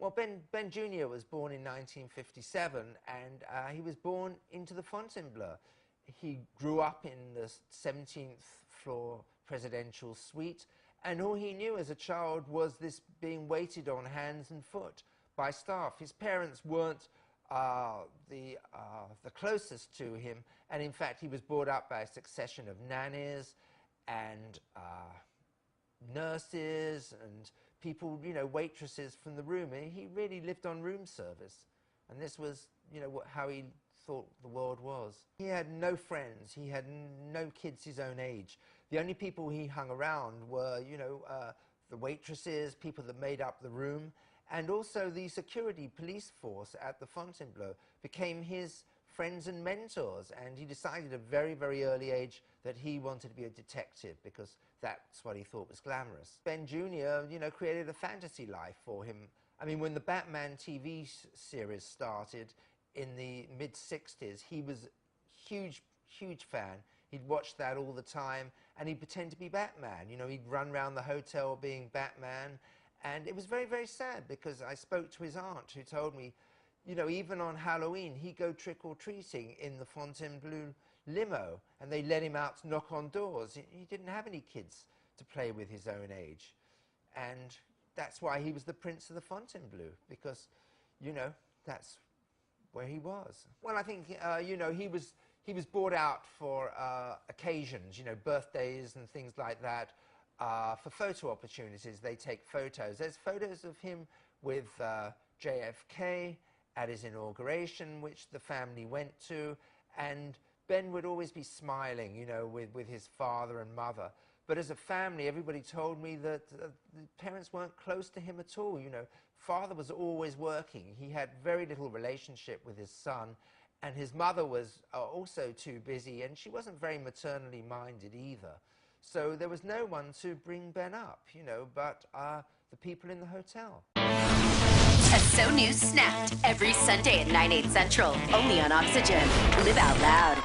Well, Ben Jr. was born in 1957, and he was born into the Fontainebleau. He grew up in the 17th floor presidential suite, and all he knew as a child was this being waited on hands and foot by staff. His parents weren't the closest to him, and in fact he was brought up by a succession of nannies and nurses and people, you know, waitresses from the room. And he really lived on room service, and this was, you know, how he thought the world was. He had no friends. He had no kids his own age. The only people he hung around were, you know, the waitresses, people that made up the room, and also the security police force at the Fontainebleau became his friends and mentors, and he decided at a very, very early age that he wanted to be a detective because that's what he thought was glamorous. Ben Jr., you know, created a fantasy life for him. I mean, when the Batman TV series started in the mid-60s, he was a huge fan. He'd watch that all the time, and he'd pretend to be Batman. You know, he'd run around the hotel being Batman, and it was very, very sad because I spoke to his aunt who told me, you know, even on Halloween, he'd go trick-or-treating in the Fontainebleau limo, and they let him out to knock on doors. He didn't have any kids to play with his own age, and that's why he was the Prince of the Fontainebleau, because, you know, that's where he was. Well, I think, you know, he was brought out for occasions, you know, birthdays and things like that, for photo opportunities. They take photos. There's photos of him with JFK at his inauguration, which the family went to, and Ben would always be smiling, you know, with his father and mother. But as a family, everybody told me that the parents weren't close to him at all. You know, father was always working. He had very little relationship with his son, and his mother was also too busy, and she wasn't very maternally minded either. So there was no one to bring Ben up, you know, but the people in the hotel. A So News Snapped every Sunday at 9, 8 Central, only on Oxygen. Live out loud.